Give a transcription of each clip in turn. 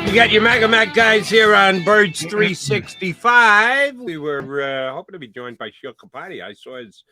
You got your Mega Mac guys here on Birds 365. We were hoping to be joined by Sheil Kapadia. I saw his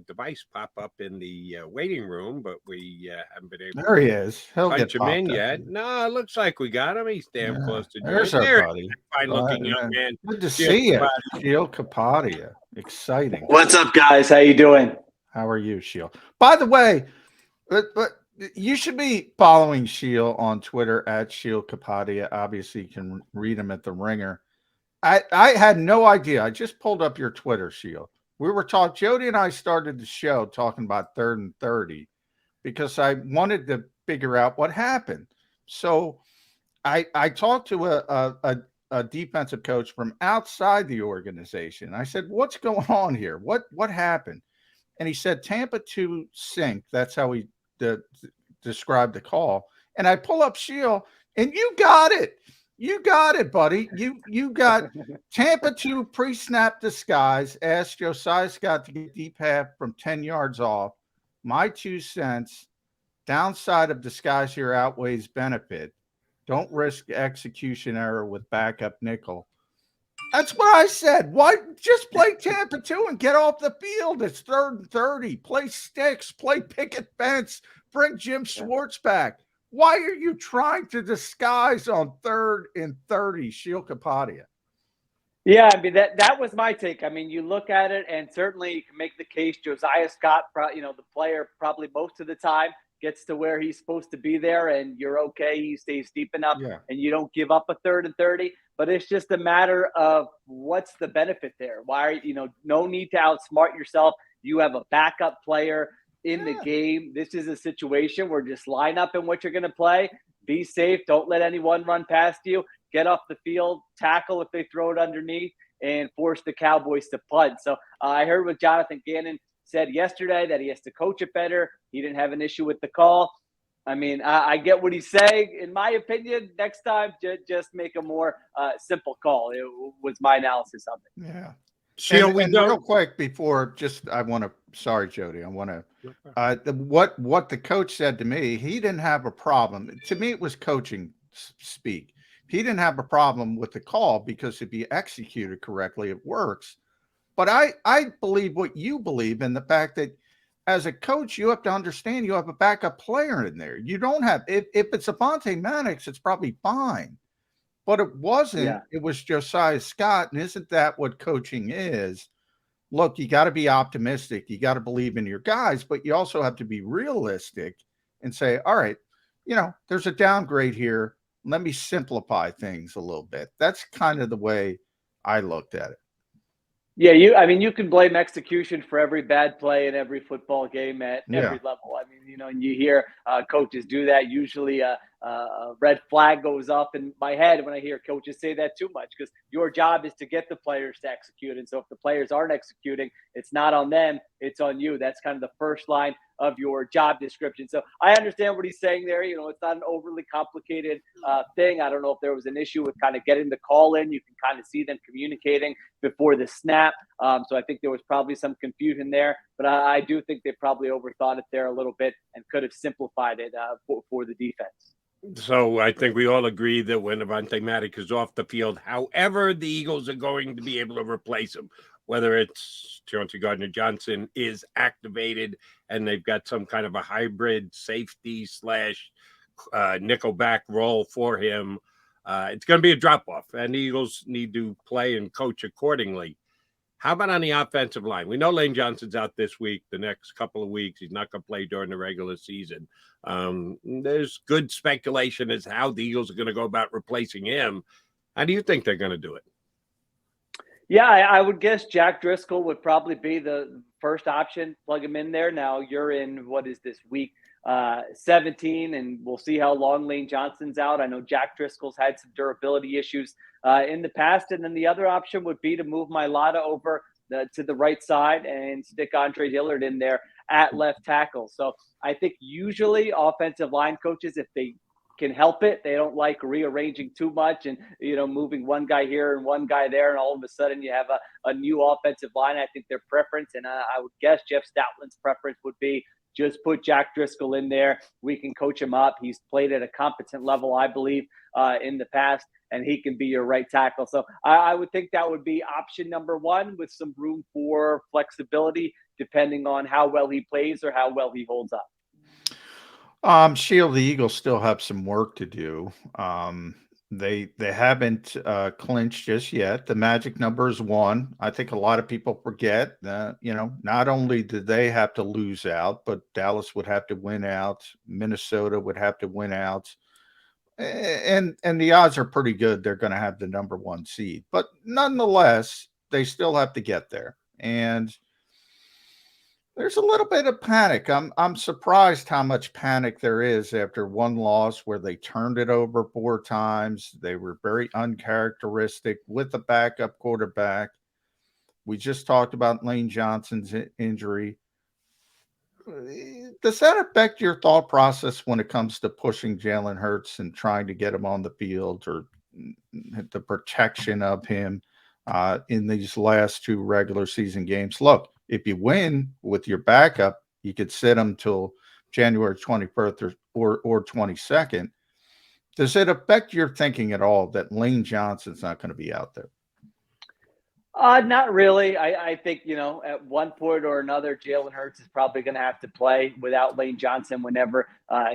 device pop up in the waiting room, but we haven't been able to he is. He'll punch get him in up. yet. No, it looks like we got him. He's damn close to join. There's our buddy. Fine-looking young man. Good to see you, Sheil Kapadia. Exciting. What's up, guys? How you doing? How are you, Sheil? By the way, but you should be following Sheil on Twitter at Sheil Kapadia. Obviously, you can read him at the Ringer. I had no idea. I just pulled up your Twitter, Sheil. We were talking. Jody and I started the show talking about 3rd and 30 because I wanted to figure out what happened. So I talked to a defensive coach from outside the organization. I said, "What's going on here? What happened?" And he said, "Tampa 2 sink." That's how he described the call. And I pull up Sheil, and you got it. You got it, buddy. You got Tampa 2 pre-snap disguise. Asked Josiah Scott to get deep half from 10 yards off. My 2 cents. Downside of disguise here outweighs benefit. Don't risk execution error with backup nickel. That's what I said. Why just play Tampa 2 and get off the field? It's 3rd and 30. Play sticks. Play picket fence. Bring Jim Schwartz back. Why are you trying to disguise on 3rd and 30, Sheil Kapadia? Yeah, I mean, that was my take. I mean, you look at it, and certainly you can make the case Josiah Scott, the player probably most of the time gets to where he's supposed to be there, and you're okay. He stays deep enough, and you don't give up a 3rd and 30. But it's just a matter of what's the benefit there. Why are no need to outsmart yourself. You have a backup player in the game. This is a situation where just line up in what you're going to play. Be safe. Don't let anyone run past you. Get off the field. Tackle if they throw it underneath, and force the Cowboys to punt. So I heard what Jonathan Gannon said yesterday, that he has to coach it better. He didn't have an issue with the call. I mean, I get what he's saying. In my opinion, next time, just make a more simple call. It was my analysis of it. Yeah. Sheil, and real quick before, I want to, sorry, Jody, I want to, what the coach said to me, he didn't have a problem. To me, it was coaching speak. He didn't have a problem with the call because if you execute it correctly, it works. But I believe what you believe in the fact that as a coach, you have to understand you have a backup player in there. You don't have, if it's Avonte Maddox, it's probably fine. But it wasn't. Yeah. It was Josiah Scott. And isn't that what coaching is? Look, you got to be optimistic. You got to believe in your guys, but you also have to be realistic and say, all right, there's a downgrade here. Let me simplify things a little bit. That's kind of the way I looked at it. Yeah, you can blame execution for every bad play in every football game at every level. I mean, and you hear coaches do that. Usually a red flag goes up in my head when I hear coaches say that too much, because your job is to get the players to execute. And so if the players aren't executing, it's not on them, it's on you. That's kind of the first line of your job description. So I understand what he's saying there. It's not an overly complicated thing. I don't know if there was an issue with kind of getting the call in. You can kind of see them communicating before the snap. So I think there was probably some confusion there, but I do think they probably overthought it there a little bit and could have simplified it for the defense. So I think we all agree that when Avonte Maddox is off the field, however, the Eagles are going to be able to replace him, whether it's Gardner Johnson is activated and they've got some kind of a hybrid safety / nickelback role for him. It's going to be a drop-off, and the Eagles need to play and coach accordingly. How about on the offensive line? We know Lane Johnson's out this week, the next couple of weeks. He's not going to play during the regular season. There's good speculation as to how the Eagles are going to go about replacing him. How do you think they're going to do it? Yeah, I would guess Jack Driscoll would probably be the first option. Plug him in there. Now you're in, what is this, week 17, and we'll see how long Lane Johnson's out. I know Jack Driscoll's had some durability issues in the past. And then the other option would be to move Mailata over to the right side and stick Andre Dillard in there at left tackle. So I think usually offensive line coaches, if they can help it, they don't like rearranging too much and, moving one guy here and one guy there, and all of a sudden you have a new offensive line. I think their preference, and I would guess Jeff Stoutland's preference would be just put Jack Driscoll in there. We can coach him up. He's played at a competent level, I believe, in the past, and he can be your right tackle. So I would think that would be option number one, with some room for flexibility depending on how well he plays or how well he holds up. Sheil, the Eagles still have some work to do. They haven't clinched just yet. The magic number is 1. I think a lot of people forget that, not only did they have to lose out, but Dallas would have to win out. Minnesota would have to win out. And the odds are pretty good they're going to have the number 1 seed. But nonetheless, they still have to get there. And there's a little bit of panic. I'm surprised how much panic there is after one loss where they turned it over 4 times. They were very uncharacteristic with the backup quarterback. We just talked about Lane Johnson's injury. Does that affect your thought process when it comes to pushing Jalen Hurts and trying to get him on the field, or the protection of him in these last 2 regular season games? Look, if you win with your backup, you could sit him till January 21st or 22nd. Does it affect your thinking at all that Lane Johnson's not going to be out there? Not really. I think, at one point or another, Jalen Hurts is probably going to have to play without Lane Johnson whenever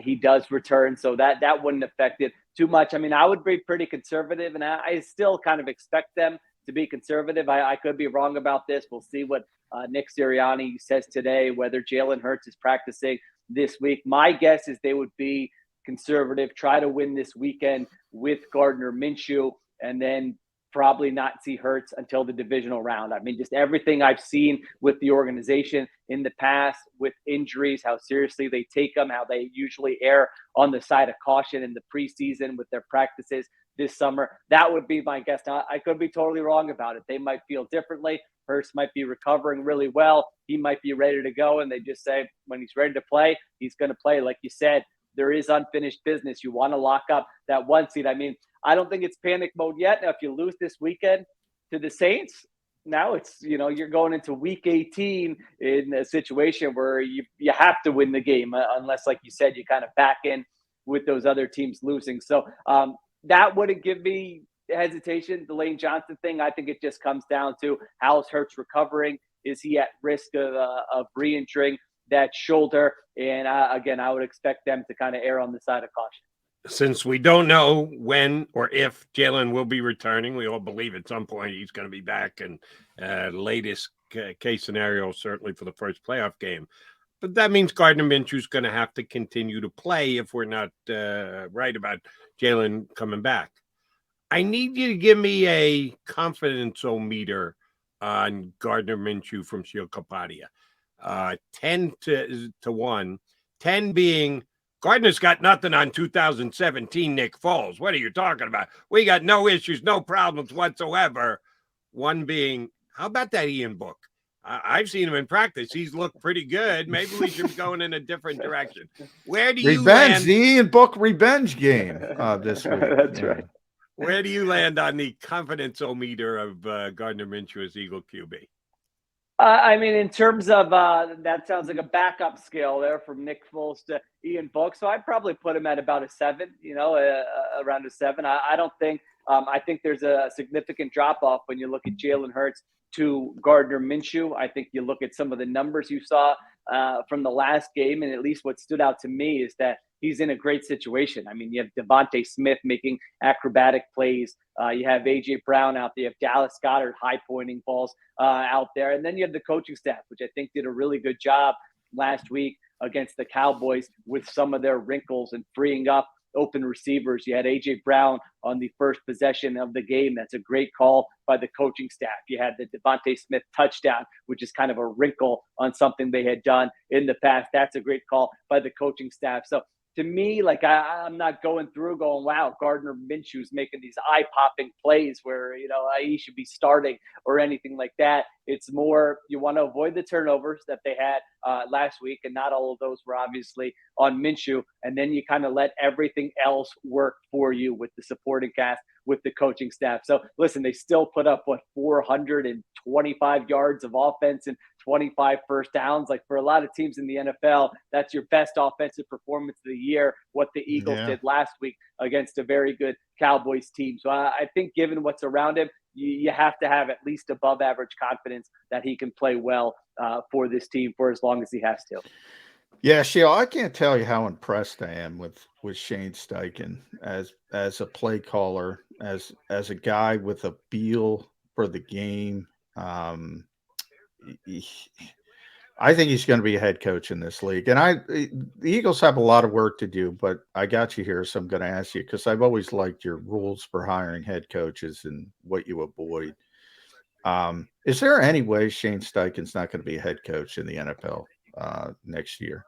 he does return. So that wouldn't affect it too much. I mean, I would be pretty conservative, and I still kind of expect them to be conservative. I could be wrong about this. We'll see what Nick Sirianni says today, whether Jalen Hurts is practicing this week. My guess is they would be conservative, try to win this weekend with Gardner Minshew, and then probably not see Hurts until the divisional round. I mean, just everything I've seen with the organization in the past with injuries, how seriously they take them, how they usually err on the side of caution in the preseason with their practices this summer. That would be my guess. Now, I could be totally wrong about it. They might feel differently. Hurts might be recovering really well. He might be ready to go, and they just say when he's ready to play, he's going to play. Like you said, there is unfinished business. You want to lock up that 1 seed. I mean, I don't think it's panic mode yet. Now, if you lose this weekend to the Saints, now it's, you're going into week 18 in a situation where you have to win the game, unless, like you said, you kind of back in with those other teams losing. So that wouldn't give me hesitation. The Lane Johnson thing, I think it just comes down to how's Hurts recovering. Is he at risk of re-injuring that shoulder? And again, I would expect them to kind of err on the side of caution. Since we don't know when or if Jalen will be returning, we all believe at some point he's going to be back, and latest case scenario, certainly for the first playoff game. But that means Gardner Minshew is going to have to continue to play if we're not right about Jalen coming back. I need you to give me a confidence-o-meter on Gardner Minshew from Sheil Kapadia. 10 to 1, 10 being Gardner's got nothing on 2017 Nick Foles. What are you talking about? We got no issues, no problems whatsoever. 1 being, how about that Ian Book? I've seen him in practice. He's looked pretty good. Maybe we should be going in a different direction. Where do you land? The Ian Book revenge game this week. That's right. Where do you land on the confidence-o-meter of Gardner Minshew as Eagle QB? I mean, in terms of that sounds like a backup scale there from Nick Foles to Ian Book. So I'd probably put him at about a 7, around a 7. I don't think I think there's a significant drop off when you look at Jalen Hurts to Gardner Minshew. I think you look at some of the numbers you saw from the last game, and at least what stood out to me is that he's in a great situation. I mean, you have Devonta Smith making acrobatic plays. You have A.J. Brown out there. You have Dallas Goedert high-pointing balls out there. And then you have the coaching staff, which I think did a really good job last week against the Cowboys with some of their wrinkles and freeing up open receivers. You had A.J. Brown on the first possession of the game. That's a great call by the coaching staff. You had the Devonta Smith touchdown, which is kind of a wrinkle on something they had done in the past. That's a great call by the coaching staff. So to me, like I'm not going through going, wow, Gardner Minshew's making these eye-popping plays where, he should be starting or anything like that. It's more you want to avoid the turnovers that they had last week, and not all of those were obviously on Minshew. And then you kind of let everything else work for you with the supporting cast, with the coaching staff. So listen, they still put up 425 yards of offense and 25 first downs. Like, for a lot of teams in the NFL, that's your best offensive performance of the year. What the Eagles did last week against a very good Cowboys team. So I think, given what's around him, you have to have at least above average confidence that he can play well for this team for as long as he has to. Yeah, Sheil, I can't tell you how impressed I am with Shane Steichen as a play caller, as a guy with a feel for the game. I think he's going to be a head coach in this league. And the Eagles have a lot of work to do, but I got you here, so I'm going to ask you, because I've always liked your rules for hiring head coaches and what you avoid. Is there any way Shane Steichen's not going to be a head coach in the NFL next year?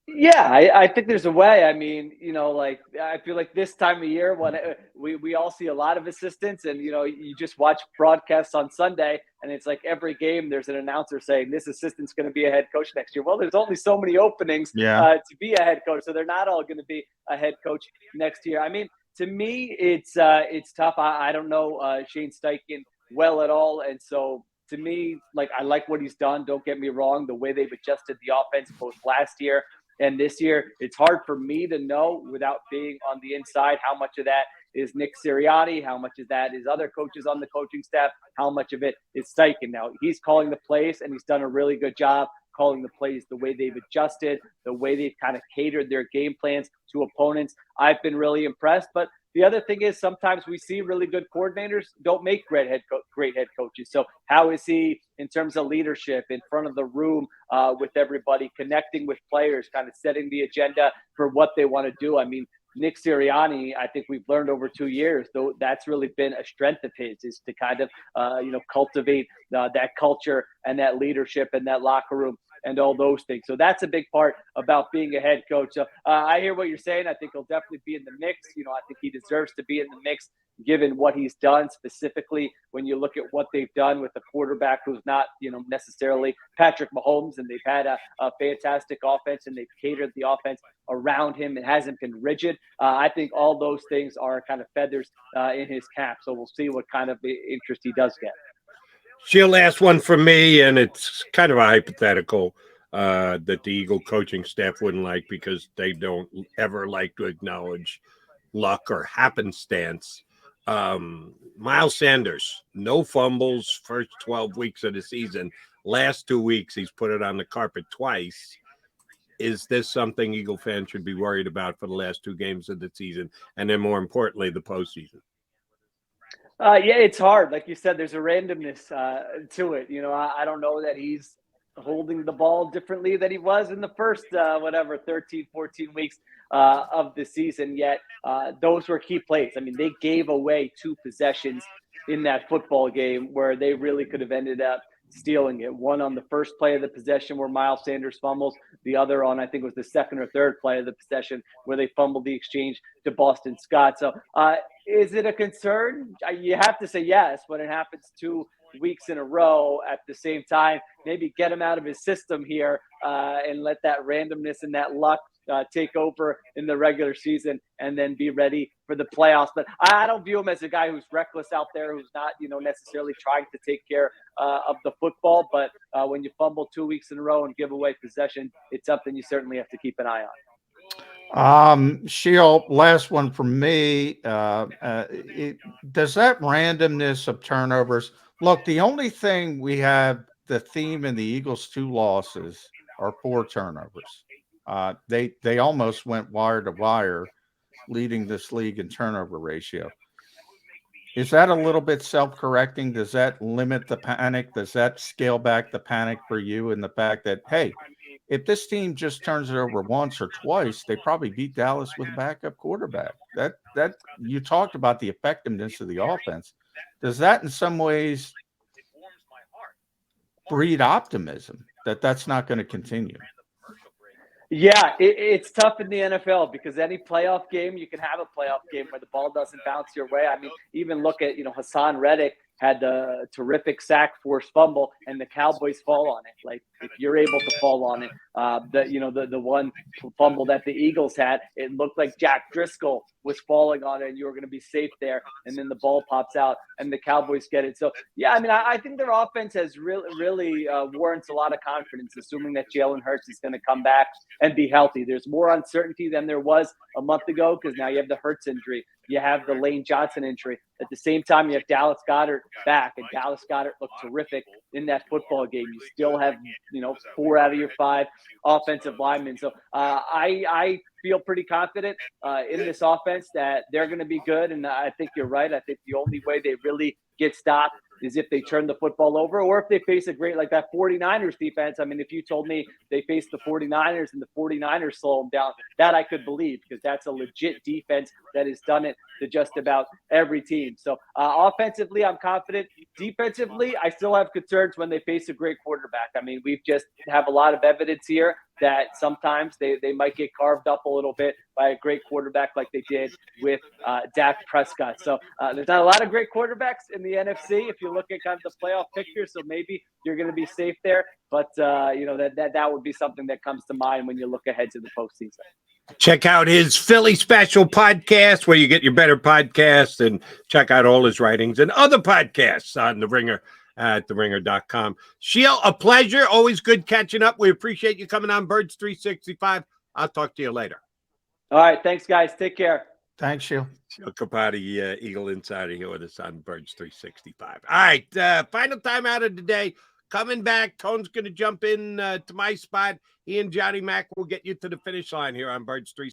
Yeah, I think there's a way. I mean, like, I feel like this time of year when we all see a lot of assistants, and, you just watch broadcasts on Sunday, and it's like every game there's an announcer saying this assistant's going to be a head coach next year. Well, there's only so many openings to be a head coach, so they're not all going to be a head coach next year. I mean, to me, it's tough. I don't know Shane Steichen well at all, and so to me, like, I like what he's done. Don't get me wrong. The way they've adjusted the offense both last year and this year, it's hard for me to know without being on the inside how much of that is Nick Sirianni, how much of that is other coaches on the coaching staff, how much of it is Steichen. Now, he's calling the plays, and he's done a really good job calling the plays, the way they've adjusted, the way they've kind of catered their game plans to opponents. I've been really impressed. But the other thing is, sometimes we see really good coordinators don't make great head coaches. So how is he in terms of leadership in front of the room with everybody, connecting with players, kind of setting the agenda for what they want to do? I mean, Nick Sirianni, I think we've learned over 2 years, though, that's really been a strength of his, is to kind of, cultivate that culture and that leadership and that locker room and all those things. So that's a big part about being a head coach. So I hear what you're saying. I think he'll definitely be in the mix. I think he deserves to be in the mix, given what he's done, specifically when you look at what they've done with a quarterback who's not, necessarily Patrick Mahomes, and they've had a fantastic offense, and they've catered the offense around him. It hasn't been rigid. I think all those things are kind of feathers in his cap. So we'll see what kind of interest he does get. Sheil, last one for me, and it's kind of a hypothetical that the Eagle coaching staff wouldn't like, because they don't ever like to acknowledge luck or happenstance. Miles Sanders, no fumbles first 12 weeks of the season. Last 2 weeks, he's put it on the carpet twice. Is this something Eagle fans should be worried about for the last 2 games of the season, and then more importantly, the postseason? Yeah, it's hard. Like you said, there's a randomness to it. I don't know that he's holding the ball differently than he was in the first, 13, 14 weeks of the season yet. Those were key plays. I mean, they gave away 2 possessions in that football game where they really could have ended up stealing it. One on the first play of the possession where Miles Sanders fumbles, the other on, I think it was the second or third play of the possession where they fumbled the exchange to Boston Scott. So is it a concern? You have to say yes when it happens 2 weeks in a row. At the same time, maybe get him out of his system here and let that randomness and that luck take over in the regular season, and then be ready for the playoffs. But I don't view him as a guy who's reckless out there, who's not, necessarily trying to take care of the football. But when you fumble 2 weeks in a row and give away possession, it's something you certainly have to keep an eye on. Sheil, last one from me. Does that randomness of turnovers look? The only thing we have, the theme in the Eagles' 2 losses are 4 turnovers. They almost went wire to wire, leading this league in turnover ratio. Is that a little bit self-correcting? Does that limit the panic? Does that scale back the panic for you, in the fact that, hey, if this team just turns it over once or twice, they probably beat Dallas with a backup quarterback? That you talked about the effectiveness of the offense. Does that in some ways breed optimism that that's not going to continue? Yeah, it's tough in the NFL, because any playoff game, you can have a playoff game where the ball doesn't bounce your way. I mean, even look at, Hassan Reddick had the terrific sack, forced fumble, and the Cowboys fall on it. Like, if you're able to fall on it, the one fumble that the Eagles had, it looked like Jack Driscoll was falling on it, and you were going to be safe there. And then the ball pops out, and the Cowboys get it. So, yeah, I mean, I think their offense has really warrants a lot of confidence, assuming that Jalen Hurts is going to come back and be healthy. There's more uncertainty than there was a month ago because now you have the Hurts injury. You have the Lane Johnson injury. At the same time, you have Dallas Goedert back, and Dallas Goedert looked terrific in that football game. You still have, 4 out of your 5 offensive linemen. So I feel pretty confident in this offense that they're going to be good. And I think you're right. I think the only way they really get stopped is if they turn the football over or if they face a great, like that 49ers defense. I mean, if you told me they face the 49ers and the 49ers slow them down, that I could believe, because that's a legit defense that has done it to just about every team. So offensively, I'm confident. Defensively, I still have concerns when they face a great quarterback. I mean, we've just have a lot of evidence here that sometimes they might get carved up a little bit by a great quarterback like they did with Dak Prescott. So there's not a lot of great quarterbacks in the NFC if you look at kind of the playoff picture. So maybe you're going to be safe there. But, that would be something that comes to mind when you look ahead to the postseason. Check out his Philly Special podcast where you get your better podcasts, and check out all his writings and other podcasts on The Ringer at theringer.com. Sheil, a pleasure. Always good catching up. We appreciate you coming on Birds 365. I'll talk to you later. All right. Thanks, guys. Take care. Thanks, Sheil. Sheil Kapadia, Eagle Insider here with us on Birds 365. All right. Final time out of the day. Coming back, Tone's going to jump in to my spot. He and Johnny Mac will get you to the finish line here on Birds 365.